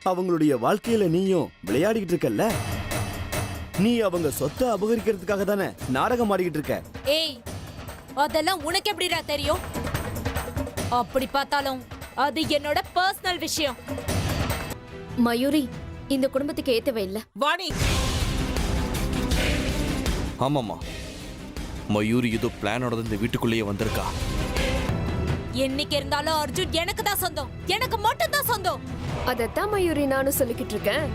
அவங்களுடைய வாழ்க்கையில நீயும் விளையாடிக்கிட்டு இருக்கல்ல. நீ அவங்க சொத்தை அபகரிக்கிறதுக்காக தானே நாடகம் ஆடிக்கிட்டு இருக்க. ஏய், அதெல்லாம் உனக்கு எப்படிடா தெரியும்? அப்படி பார்த்தாலும் அது என்னோட பர்சனல் விஷயம். மயூரி இந்த குடும்பத்துக்கு ஏத்தவே இல்ல. வாணி, ஆமாமா, மயூரி ஏதோ பிளானோட இந்த வீட்டுக்குள்ளேயே வந்திருக்கா. என்னைக்கு இருந்தாலும் அர்ஜுன் எனக்கு தான் சொந்தம், எனக்கு மட்டும் தான் சொந்தம். அதத்தான் மயூரி நானும் சொல்லிக்கிட்டு இருக்கேன்.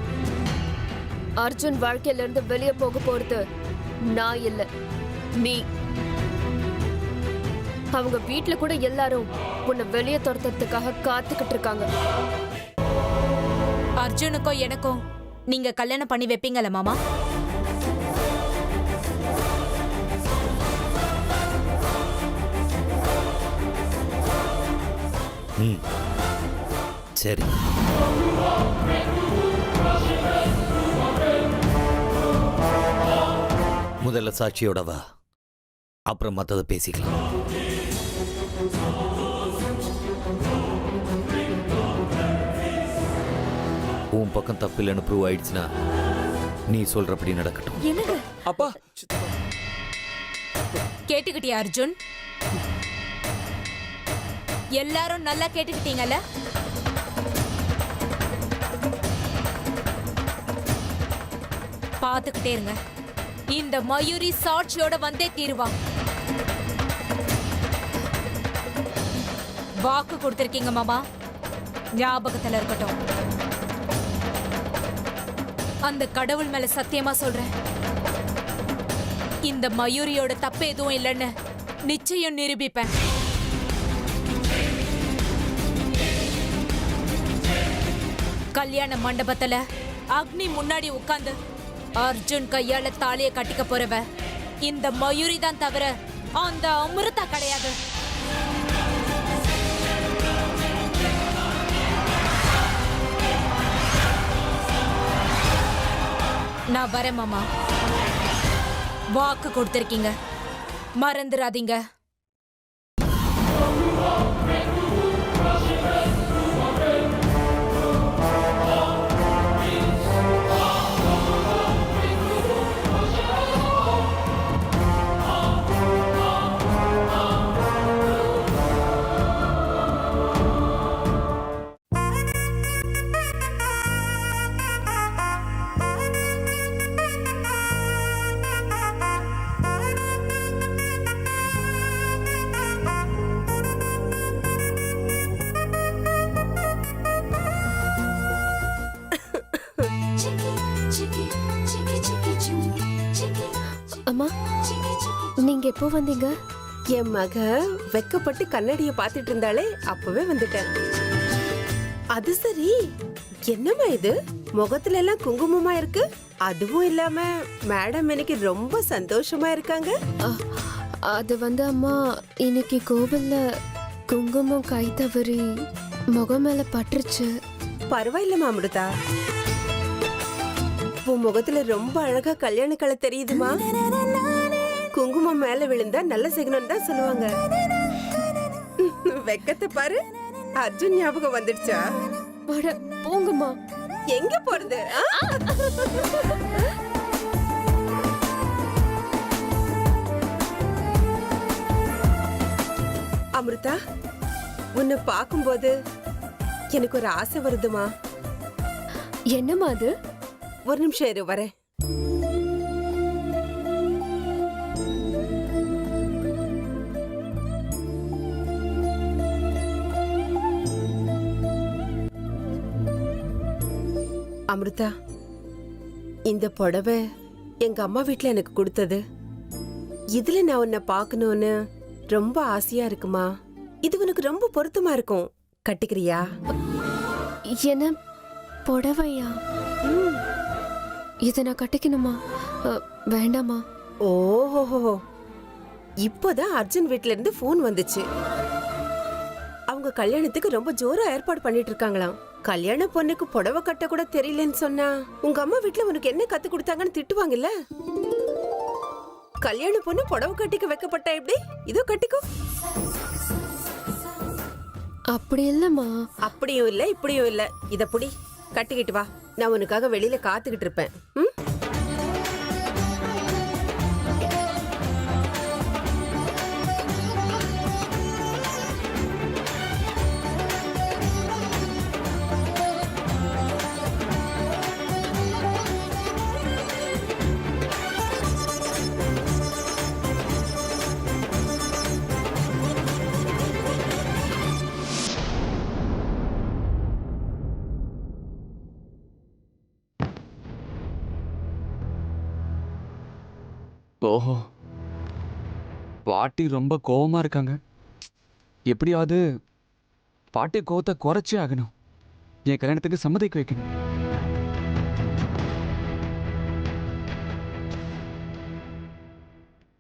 அர்ஜுன் வாழ்க்கையில இருந்து வெளியே போக போறது நான் இல்ல, நீ. அவங்க வீட்டுல கூட எல்லாரும் உன்னை வெளியே துரத்துறதுக்காக காத்துக்கிட்டு இருக்காங்க. அர்ஜுனுக்கும் எனக்கும் நீங்க கல்யாணம் பண்ணி வைப்பீங்கல்ல மாமா? சரி, முதல்ல சாட்சியோட வா, அப்புறம் மத்தத பேசிக்கலாம். உன் பக்கம் தப்பில்லைன்னு ப்ரூவ் ஆயிடுச்சுன்னா நீ சொல்றபடி நடக்கட்டும். என்னங்க அப்பா, கேட்டுக்கிட்டியா அர்ஜுன்? எல்லாரும் நல்லா கேட்டுக்கிட்டீங்கல்ல? பாத்துக்கிட்டே இருங்க, இந்த மயூரி சாட்சியோட வந்தே தீருவா. வாக்கு கொடுத்திருக்கீங்க மாமா, ஞாபகத்துல இருக்கட்டும். அந்த கடவுள் மேல சத்தியமா சொல்றேன், இந்த மயூரியோட தப்பு எதுவும் இல்லைன்னு நிச்சயம் நிரூபிப்பேன். கல்யாண மண்டபத்துல அக்னி முன்னாடி உட்கார்ந்து அர்ஜுன் கையால தாலியை கட்டிக்க போறவ இந்த மயூரி தான் தவிர அந்த அமிர்தா கிடையாது. நான் வரேன் மாமா, வாக்கு கொடுத்திருக்கீங்க, மறந்துடாதீங்க. அம்மா, நீங்க எப்போ வந்தீங்க? என் மக வெக்கப்பட்டு கண்ணாடிய பாத்துட்டு இருந்தாலே அப்பவே வந்துட்டேன். அது சரி, என்னம்மா இது முகத்துல எல்லாம் குங்குமமா இருக்கு? அதுவும் இல்லாம மேடம் இன்னைக்கு ரொம்ப சந்தோஷமா இருக்காங்க. அது வந்து அம்மா, இன்னைக்கு கோவில்ல குங்குமம் கை தவறி முகம் மேல பட்டுருச்சு. பரவாயில்லம்மா அமிர்தா, உன் முகத்துல ரொம்ப அழகா கல்யாண கலை தெரியுதுமா. குங்குமம் மேல விழுந்தா நல்ல சிகனம் தான் சொல்லுவாங்க. வெக்கத்தை பாரு, அர்ஜுன் ஞாபகம் வந்துடுச்சா? போங்கம்மா. எங்க போறது? அமிர்தா, உன்னை பார்க்கும்போது எனக்கு ஒரு ஆசை வருதுமா. என்னம்மா அது? ஒரு நிமிஷம் இரு, வரேன். அமிர்தா, இந்த புடவை எங்க அம்மா வீட்ல எனக்கு கொடுத்தது. இதுல நான் உன்னை பார்க்கணும்னு ரொம்ப ஆசையா இருக்குமா. இது உனக்கு ரொம்ப பொருத்தமா இருக்கும், கட்டிக்கிறியா? என்ன புடவையா? இதை நான் கட்டிக்கணுமா? வேண்டாமா? ஓஹோ, இப்போதான் அர்ஜுன் வீட்ல இருந்து போன் வந்துச்சு. அவங்க கல்யாணத்துக்கு ரொம்ப ஜோரா ஏற்பாடு பண்ணிட்டு இருக்காங்களாம். கல்யாண பொண்ணுக்கு புடவை கட்ட கூட தெரியலன்னு சொன்னா உங்க அம்மா வீட்ல உனக்கு என்ன கத்து கொடுத்தாங்கன்னு திட்டுவாங்கல்ல. கல்யாண பொண்ணு புடவை கட்டிக்க வைக்கப்பட்டா எப்படி? இதோ கட்டிக்கோ. அப்படி இல்லம்மா. அப்படியும் இல்ல இப்படியும் இல்ல, இத புடி, கட்டிக்கிட்டு வா, நான் உனக்காக வெளியில காத்துக்கிட்டு இருப்பேன். ம்? ஓஹோ, பாட்டி ரொம்ப கோவமா இருக்காங்க. எப்படியாவது பாட்டி கோவத்தை குறைச்சே ஆகணும். என் கல்யாணத்துக்கு சம்மதிக்க வைக்கணும்.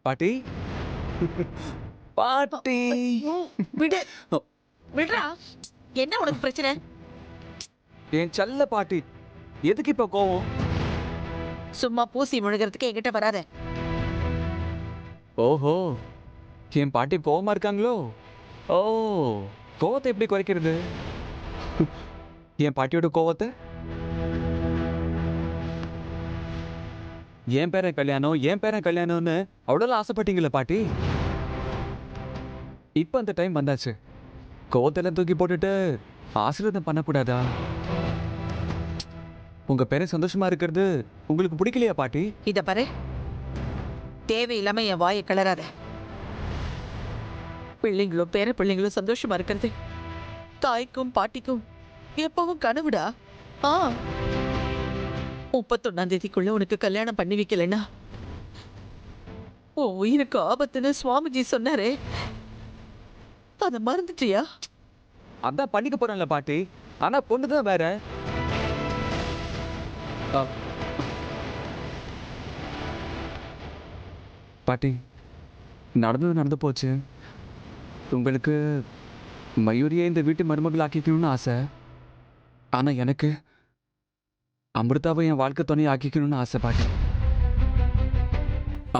பாட்டி பாட்டி விடு விடுறா. என்ன உனக்கு பிரச்சனை? என் செல்ல பாட்டி, எதுக்கு இப்ப கோவம்? சும்மா பூசி முழுகிறதுக்கு என்கிட்ட வராத. ஓஹோ, என் பாட்டி கோவமா இருக்காங்களோ? ஓ, கோவத்தை எப்படி குறைக்கிறது? என் பாட்டியோட கோவத்தை என் பேரன் கல்யாணம்னு அவ்வளோ ஆசைப்பட்டீங்களே பாட்டி. இப்போ அந்த டைம் வந்தாச்சு. கோவத்தெல்லாம் தூக்கி போட்டுட்டு ஆசீர்வாதம் பண்ணக்கூடாதா? உங்க பேரன் சந்தோஷமா இருக்கிறது உங்களுக்கு பிடிக்கலையா பாட்டி? இத பாரு, தேவையில்லாம என் வாயை கிளறாத. பிள்ளைங்களும் பேர பிள்ளைங்களும் சந்தோஷமா இருக்கிறது தாய்க்கும் பாட்டிக்கும் எப்பவும் கனவுடா. 31ஆம் தேதிக்குள்ள உனக்கு கல்யாணம் பண்ணி வைக்கலன்னா உன் உயிருக்கு ஆபத்துன்னு சுவாமிஜி சொன்னாரே, அதை மறந்துட்டியா? அதான் பண்ணிக்க போறேன்ல பாட்டி. ஆனா பொண்ணுதான் வேற. பாட்டி, நடந்தது நடந்து போச்சு. உங்களுக்கு மயூரியை இந்த வீட்டு மருமகள் ஆக்கிக்கணும்னு ஆசை. ஆனா எனக்கு அமிர்தாவை என் வாழ்க்கை துணை ஆக்கிக்கணும்னு ஆசை பாட்டி.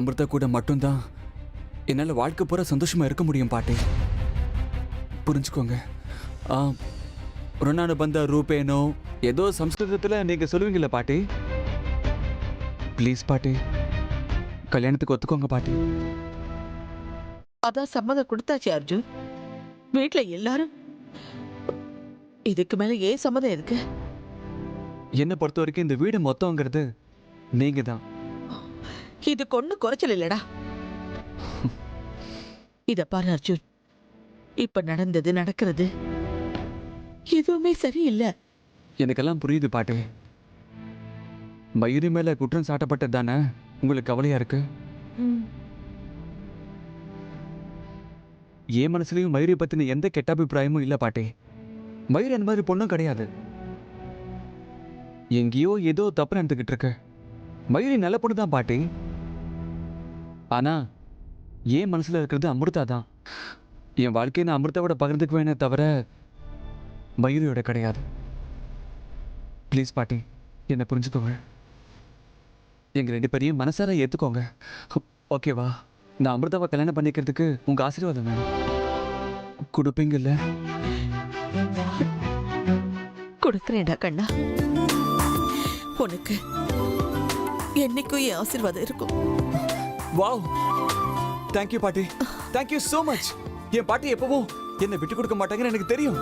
அமிர்தா கூட மட்டும்தான் என்னால் வாழ்க்கை பூரா சந்தோஷமா இருக்க முடியும் பாட்டி. புரிஞ்சுக்கோங்க. ருணானு பந்த ரூபேனோ ஏதோ சம்ஸ்கிருதத்தில் நீங்கள் சொல்லுவீங்களா பாட்டி? ப்ளீஸ் பாட்டி, கல்யாணத்துக்கு ஒத்துக்கோங்க பாட்டி. அதான் சம்மதம் கொடுத்தாச்சு அர்ஜுன். வீட்டுல எல்லாரும் இதுக்கு மேல ஏன் சம்மதம் இருக்கு? என்னை பொறுத்த வரைக்கும் இந்த வீடு மொத்தங்கிறது நீங்க தான். இது கொண்டு குறைச்சல் இல்லடா. இத பாரு அர்ஜுன், இப்ப நடந்தது நடக்கிறது எதுவுமே சரியில்லை. எனக்கெல்லாம் புரியுது பாட்டி. மயூரி மேல குற்றம் சாட்டப்பட்டது தானே உங்களுக்கு கவலையா இருக்கு? என் மனசுலயும் மயூரி பத்தின எந்த கெட்ட அபிப்பிராயமும் இல்லை பாட்டி. மயூரி அந்த மாதிரி பொண்ணும் கிடையாது. எங்கேயோ ஏதோ தப்பு நடந்துகிட்டு இருக்கு. மயூரி நல்ல பொண்ணு தான் பாட்டி. ஆனா என் மனசுல இருக்கிறது அமிர்தா தான். என் வாழ்க்கையை நான் அமிர்தாவோட பகிர்ந்துக்குவேனே தவிர மயூரியோட கிடையாது. ப்ளீஸ் பாட்டி, என்னை புரிஞ்சுக்கோங்க. எங்க 2 பேரையும் மனசார ஏத்துக்கோங்க. ஓகேவா? நான் அமிர்தாவை கல்யாணம் பண்ணிக்கிறதுக்கு உங்க ஆசீர்வாதம் வேணும். கொடுப்பீங்கல்ல? கொடுக்குறேன்டா கண்ணா. உனக்கு என்னைக்கும் என் ஆசீர்வாதம் இருக்கும். வாவ், தேங்க்யூ பாட்டி. Thank you so much. என் பாட்டி எப்பவும் என்னை விட்டு கொடுக்க மாட்டாங்கன்னு எனக்கு தெரியும்.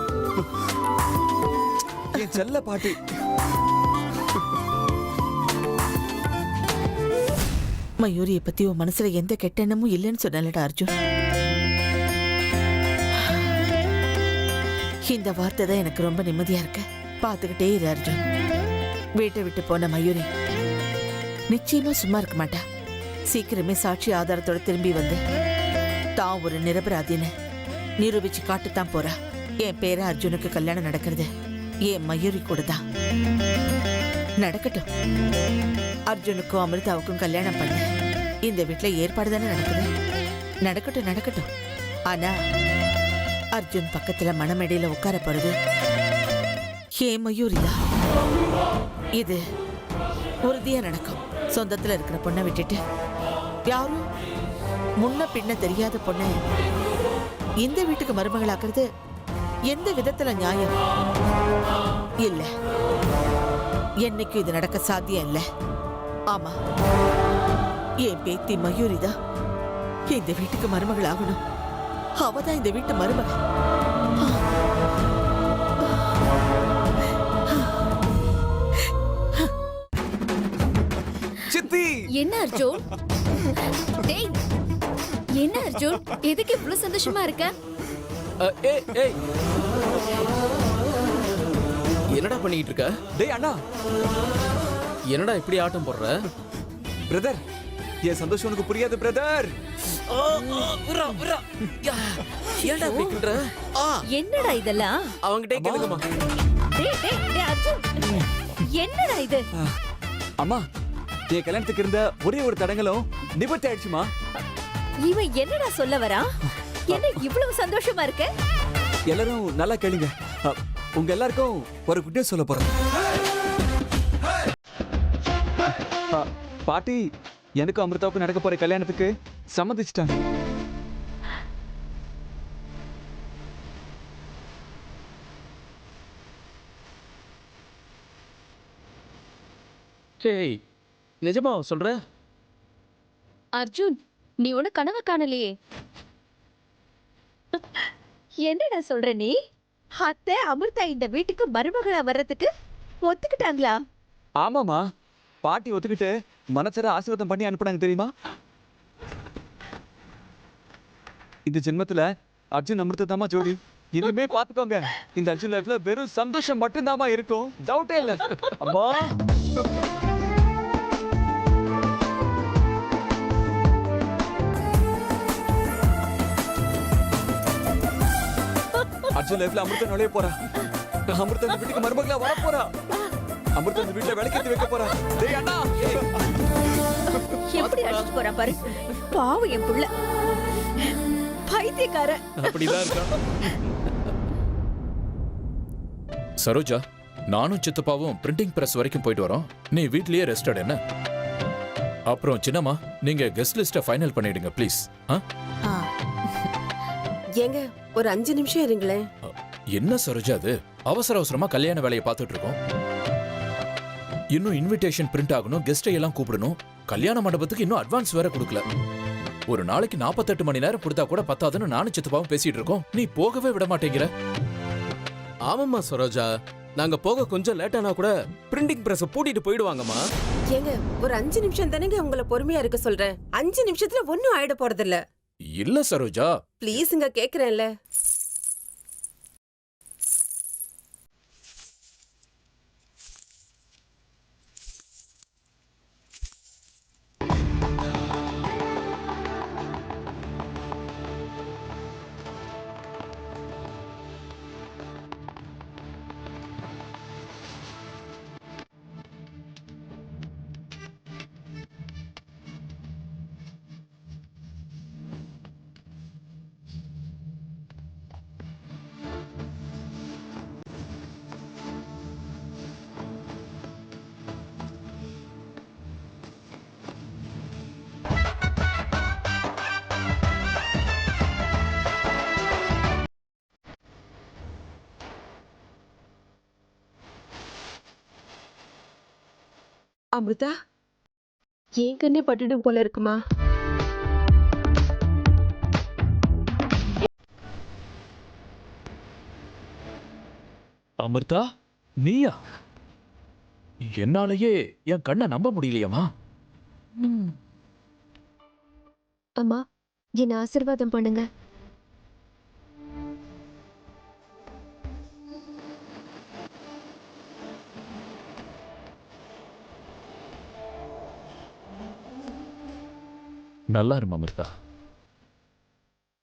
என் செல்ல பாட்டி. மயூரியை பத்தி உன் மனசுல எந்த கெட்ட எண்ணமும் இல்லைன்னு சொன்னலடா அர்ஜுன். இந்த வார்த்தை தான் எனக்கு ரொம்ப நிம்மதியா இருக்கு. பார்த்துக்கிட்டே இரு அர்ஜுன். வீட்டை விட்டு போன மயூரி நிச்சயமா சும்மா இருக்க மாட்டா. சீக்கிரமே சாட்சி ஆதாரத்தோட திரும்பி வந்து தான் ஒரு நிரபராதின்னு நிரூபிச்சு காட்டுத்தான் போறா. என் பேர அர்ஜுனுக்கு கல்யாணம் நடக்கிறது என் மயூரி கூட தான். நடக்கட்டும். அர்ஜுனுக்கும் அமிர்தாவுக்கும் கல்யாணம் பண்ண இந்த வீட்டுல ஏற்பாடு தானே நடக்குது. நடக்கட்டும் நடக்கட்டும். ஆனா அர்ஜுன் பக்கத்துல மணமேடையில உட்கார போறது ஏன் மயூரி தான். இது உறுதியா நடக்கும். சொந்தத்துல இருக்கிற பொண்ணை விட்டுட்டு யாரும் முன்ன பின்ன தெரியாத பொண்ணை இந்த வீட்டுக்கு மருமகளாக்குறது எந்த விதத்துல நியாயம் இல்ல. என்னைக்கும் இது நடக்க சாத்தியம் இல்ல. ஆமா, என் பேத்தி மயூரி தான் இந்த வீட்டுக்கு மருமகள் ஆகணும். அவதான் இந்த வீட்டு மருமகள். சித்தி என்ன அர்ஜுன்? டேய், என்ன அர்ஜுன்? எதுக்கு இவ்வளவு சந்தோஷமா இருக்க? ஏய் என்னடா பண்ணிட்டு இருக்க? டேய் அண்ணா, என்னடா இப்படி ஆட்டம் போடுற? பிரதர், என் சந்தோஷம் உனக்கு புரியாது பிரதர். ஏன்டா இப்படி கிண்டுற? என்னடா இதெல்லாம்? அவங்கிட்டே கேளுங்கம்மா. டேய் டேய் டேய் அர்ஜுன், என்னடா இது? அம்மா, என் கல்யாணத்துக்கு இருந்த ஒரே ஒரு தடங்களும் நிவர்த்தி ஆயிடுச்சுமா. இவன் என்னடா சொல்ல வரான்? என்ன இவ்வளவு சந்தோஷமா இருக்க? எல்லாரும் நல்லா கேளுங்க. உங்க எல்லாருக்கும் ஒரு குட் நியூஸ் சொல்ல போறேன். பாட்டி எனக்கும் அமிர்தாவுக்கும் நடக்க போற கல்யாணத்துக்கு சம்மதிச்சிட்டாங்க. ஏய் நிஜமா சொல்ற? அர்ஜுன், நீ ஒண்ணு கனவு காணலையே. என்னடா சொல்ற நீ? அத்தை அமிர்தா இந்த வீட்டுக்கு மருமகளா வர்றதுக்கு ஒத்துக்கிட்டாங்களா? ஆமாமா, பாட்டி ஒத்துக்கிட்டு மனசார ஆசீர்வாதம் பண்ணி அனுப்புனாங்க தெரியுமா? இந்த ஜென்மத்துல அர்ஜுன் அமிர்தா தாமா ஜோடி. இனிமே பாத்துக்கோங்க, இந்த அர்ஜுன் லைஃப்ல வெறும் சந்தோஷம் மட்டும்தாமா இருக்கும். டவுட்டே இல்ல. அம்மா, அர்ஜுன் லைஃப்ல அமிர்தா நுழைய போறா. அமிர்தா இந்த வீட்டுக்கு மருமகளா வர போறா. அமிர்தா இந்த வீட்டுல விளக்கேத்தி வைக்க போறா. டேய் அண்ணா, எப்படி அடிச்சு போறான் பாரு. பாவம் என் புள்ள, பைத்தியக்கார. அப்படிதான் இருக்கா? சரோஜா, நானும் சித்தப்பாவும் பிரிண்டிங் பிரஸ் வரைக்கும் போயிட்டு வரோம். நீ வீட்லயே ரெஸ்டட் என்ன? அப்புறம் சின்னம்மா, நீங்க கெஸ்ட் லிஸ்ட ஃபைனல் பண்ணிடுங்க ப்ளீஸ். ஏங்க ஒரு 5 நிமிஷம் இருங்களேன். என்ன சரோஜா அது? அவசர அவசரமா கல்யாண வேலையை பார்த்துட்டு இருக்கோம். இன்னும் இன்விடேஷன் பிரிண்ட் ஆகணும், கெஸ்டை எல்லாம் கூப்பிடணும். கல்யாண மண்டபத்துக்கு இன்னும் அட்வான்ஸ் வேற கொடுக்கல. ஒரு நாளைக்கு 48 மணி நேரம் கொடுத்தா கூட பத்தாதுன்னு நானும் சித்தப்பாவும் பேசிட்டு இருக்கோம். நீ போகவே விட மாட்டேங்கிற. ஆமாம்மா சரோஜா, நாங்க போக கொஞ்சம் லேட்டானா கூட பிரிண்டிங் பிரஸ் பூட்டிட்டு போயிடுவாங்கம்மா. ஏங்க ஒரு 5 நிமிஷம் தானேங்க உங்களை பொறுமையா இருக்க சொல்றேன். 5 நிமிஷத்துல ஒன்னும் ஆயிட போறதில்ல. இல்ல சரோஜா, ப்ளீஸ்ங்க, கேக்குறேன்ல. அமிர்தா, ஏன் கண்ணே பட்டுடும் போல இருக்குமா? அமிர்தா நீயா? என்னாலேயே என் கண்ணை நம்ப முடியலையம்மா. அம்மா, என்ன ஆசீர்வாதம் பண்ணுங்க. நல்லா இருக்கும் அமிர்தா.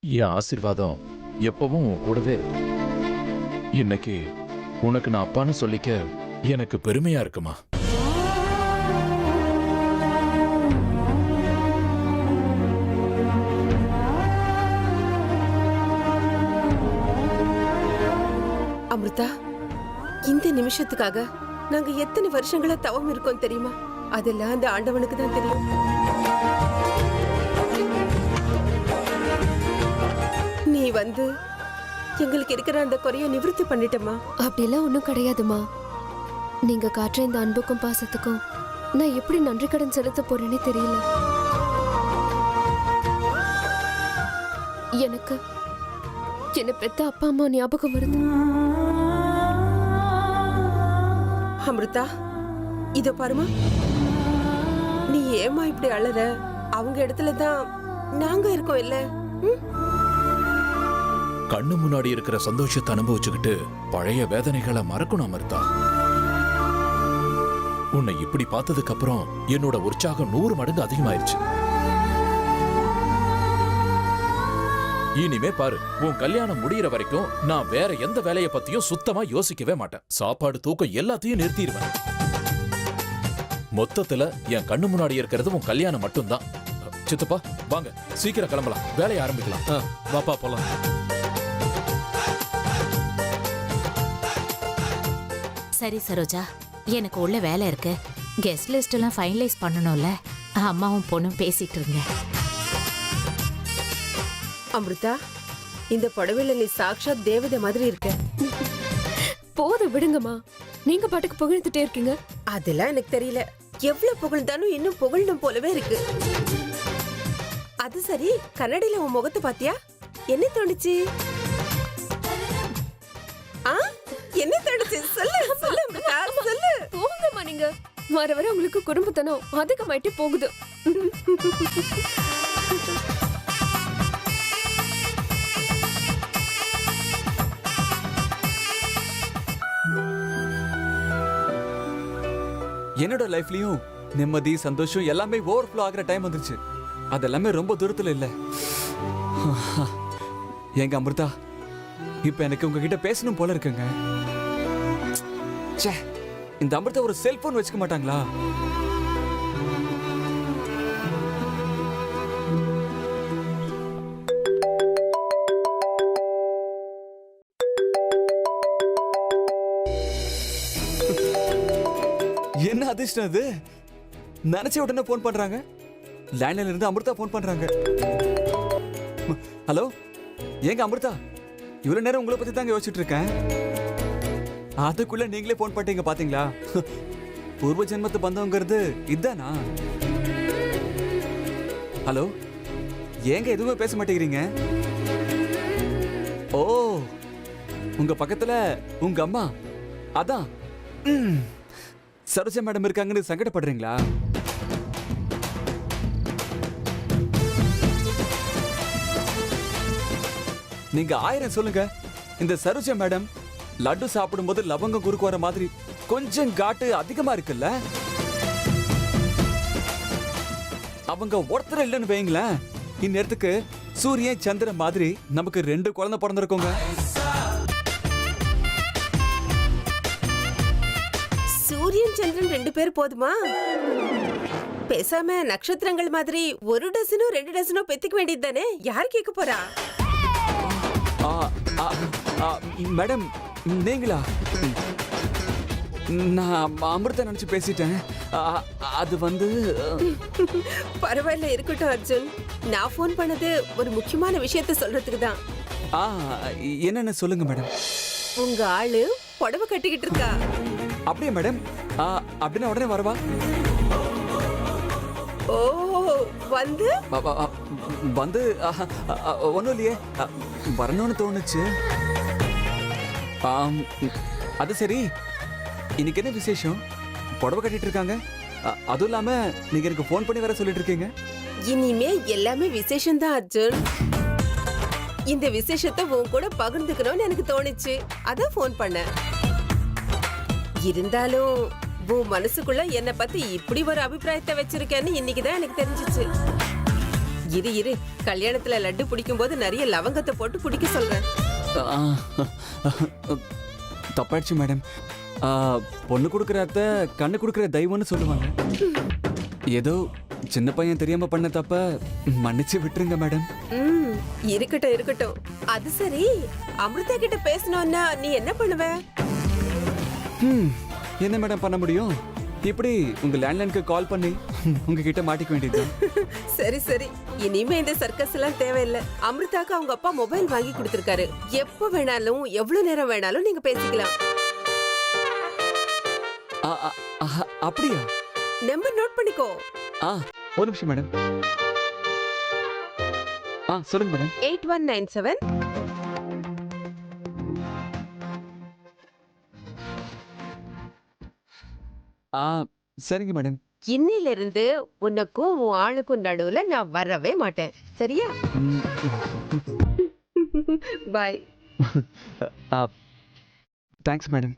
என் ஆசீர்வாதம் எப்பவும் உன் கூடவே இருக்கு. இன்னைக்கு உனக்கு நான் அப்பான்னு சொல்லிக்க எனக்கு பெருமையா இருக்குமா. அமிர்தா, இந்த நிமிஷத்துக்காக நாங்க எத்தனை வருஷங்களா தவம் இருக்கோம் தெரியுமா? அதெல்லாம் அந்த ஆண்டவனுக்கு தான் தெரியும். நீ வந்து எங்களுக்கு இருக்கிற அந்த குறைய நிவர்த்தி பண்ணிட்டமா. அப்படிலாம் ஒண்ணும் கிடையாதுமா. நீங்க காட்டுற இந்த அன்புக்கும் பாசத்துக்கும் நான் எப்படி நன்றி கடன் செலுத்த போறேனே தெரியல. எனக்கு என்ன பெத்த அப்பா அம்மா ஞாபகம் வருது. அமிர்தா, இத பாருமா, நீ ஏமா இப்படி அழற? அவங்க இடத்துல தான் நாங்க இருக்கோம் இல்ல? கண்ணு முன்னாடி இருக்கிற சந்தோஷத்தை அனுபவிச்சுக்கிட்டு பழைய வேதனைகளை மறக்கணும் அமிர்தா. உன்னை இப்படி பார்த்ததுக்கு அப்புறம் என்னோட உற்சாகம் 100 மடங்கு அதிகமாயிருச்சு. இனிமே பாரு, உன் கல்யாணம் முடியற வரைக்கும் நான் வேற எந்த வேலையை பத்தியும் சுத்தமா யோசிக்கவே மாட்டேன். சாப்பாடு தூக்கம் எல்லாத்தையும் நிறுத்திடுவேன். மொத்தத்துல என் கண்ணு முன்னாடி இருக்கிறது உன் கல்யாணம் மட்டும்தான். சித்தப்பா வாங்க, சீக்கிரம் கிளம்பலாம், வேலையை ஆரம்பிக்கலாம். வாப்பா போலாம். சரி சரோஜா, எனக்கு உள்ள வேலை இருக்கு. கெஸ்ட் லிஸ்ட் எல்லாம் ஃபைனலைஸ் பண்ணணும்ல. அம்மாவும் பொண்ணும் பேசிட்டு இருங்க. அமிர்தா, இந்த புடவையில நீ சாக்ஷாத் தேவதை மாதிரி இருக்க. போத விடுங்கம்மா, நீங்க பாட்டுக்கு புகழ்ந்துட்டே இருக்கீங்க. அதெல்லாம் எனக்கு தெரியல. எவ்வளவு புகழ்ந்தாலும் இன்னும் புகழணும் போலவே இருக்கு. அது சரி, கண்ணாடியில உன் முகத்தை பாத்தியா? என்ன தோணுச்சு? என்ன தோணுச்சு? சொல்லு சொல்லு அமிர்தா, சொல்லு. போங்கம்மா, நீங்க வர வர உங்களுக்கு குடும்பத்தனம் அதிகமாயிட்டே போகுது. என்னோட லைஃப்லயும் நிம்மதி சந்தோஷம் எல்லாமே ஓவர்ஃப்ளோ ஆகிற டைம் வந்துருச்சு. அதெல்லாமே ரொம்ப தூரத்துல இல்ல. எங்க அமிர்தா, இப்ப எனக்கு உங்ககிட்ட பேசணும் போல இருக்குங்க. ச்சே, இந்த அமிர்தா ஒரு செல்போன் வச்சுக்க மாட்டாங்களா? என்ன அதிர்ஷ்டம் இது! நினைச்ச உடனே போன் பண்றாங்க. லேண்ட்லைன்ல இருந்து அமிர்தா போன் பண்றாங்க. ஹலோ, ஏங்க அமிர்தா, இவ்வளவு நேரம் உங்களை பத்தி தாங்க யோசிச்சுட்டு இருக்கேன். அதுக்குள்ள நீங்களே போன் பண்ணிட்டீங்க பாத்தீங்களா? பூர்வ ஜென்மத்து பந்தம்ங்கிறது இதானா? ஹலோ, ஏங்க எதுவுமே பேச மாட்டேங்கிறீங்க? ஓ, உங்க பக்கத்துல உங்க அம்மா. அதான் சரோஜா மேடம் இருக்காங்கன்னு சங்கடப்படுறீங்களா? நீங்க 1000 சொல்லுங்க, இந்த சரோஜா மேடம் லட்டு சாப்பிடும்போது லவங்கம் குறுக்கு வர மாதிரி கொஞ்சம் காட்டு அதிகமா இருக்குல்ல? அவங்க ஒருத்தர் இல்லைன்னு வைங்களேன், இந்நேரத்துக்கு சூரியன் சந்திரன் மாதிரி நமக்கு 2 குழந்தை பிறந்திருக்குங்க. சூரியன் சந்திரன் 2 பேர் போதுமா? பேசாம நட்சத்திரங்கள் மாதிரி 1 டசனோ 2 டசனோ பெத்துக்க வேண்டியது தானே? யார் கேட்க போறா? மேடம், நீங்களா? நான் அமிர்தா நினைச்சு பேசிட்டேன். அது வந்து பரவாயில்ல, இருக்கட்டும் அர்ஜுன். நான் போன் பண்ணது ஒரு முக்கியமான விஷயத்த சொல்றதுக்கு தான். என்னன்னு சொல்லுங்க மேடம். உங்க ஆளு புடவை கட்டிக்கிட்டு இருக்கா. அப்படியே மேடம்? அப்படின்னா உடனே வரவா? ஓ, வந்து வந்து ஒன்றும் இல்லையே, வரணும்னு தோணுச்சு. அது சரி, இன்னைக்கு என்ன விசேஷம்? புடவை கட்டிட்டு இருக்காங்க, அதுவும் இல்லாம நீங்க எனக்கு ஃபோன் பண்ணி வர சொல்லிட்டு இருக்கீங்க. இனிமே எல்லாமே விசேஷம் தான் அர்ஜுன். இந்த விசேஷத்தை உன் கூட பகிர்ந்துக்கணும்னு எனக்கு தோணுச்சு, அதான் ஃபோன் பண்ணேன். இருந்தாலும் உன் மனசுக்குள்ள என்ன பத்தி இப்படி ஒரு அபிப்பிராயத்தை வச்சிருக்கேன்னு இன்னைக்குதான் எனக்கு தெரிஞ்சிச்சு. இரு, கல்யாணத்துல லட்டு பிடிக்கும் போது நிறைய லவங்கத்தை போட்டு பிடிக்க சொல்றேன். தப்பாயிடுச்சு மேடம். பொண்ணு கொடுக்குற அத்தை கண்ணு கொடுக்குற தெய்வம்னு சொல்லுவாங்க. ஏதோ சின்ன பையன் தெரியாம பண்ண தப்ப மன்னிச்சு விட்டுருங்க மேடம். இருக்கட்டும். அது சரி, அமிர்தா கிட்ட பேசணும்னா நீ என்ன பண்ணுவ? என்ன மேடம் பண்ண முடியும்? இப்படி உங்க லேண்ட்லைனுக்கு கால் பண்ணி உங்ககிட்ட மாட்டிக்க வேண்டியது. சரி, இனிமே இந்த சர்க்கஸ் எல்லாம் தேவையில்லை. அமிர்தாக்கு அவங்க அப்பா மொபைல் வாங்கி கொடுத்திருக்காரு. எப்ப வேணாலும் எவ்வளவு நேரம் வேணாலும் நீங்க பேசிக்கலாம். அப்படியா? நம்பர் நோட் பண்ணிக்கோ. ஒரு நிமிஷம் மேடம். சொல்லுங்க மேடம். 8197 சரிங்க மேடம். இன்னில இருந்து உனக்கும் உன் ஆளுக்கும் நடுவுல நான் வரவே மாட்டேன். சரியா? பாய். Thanks madam.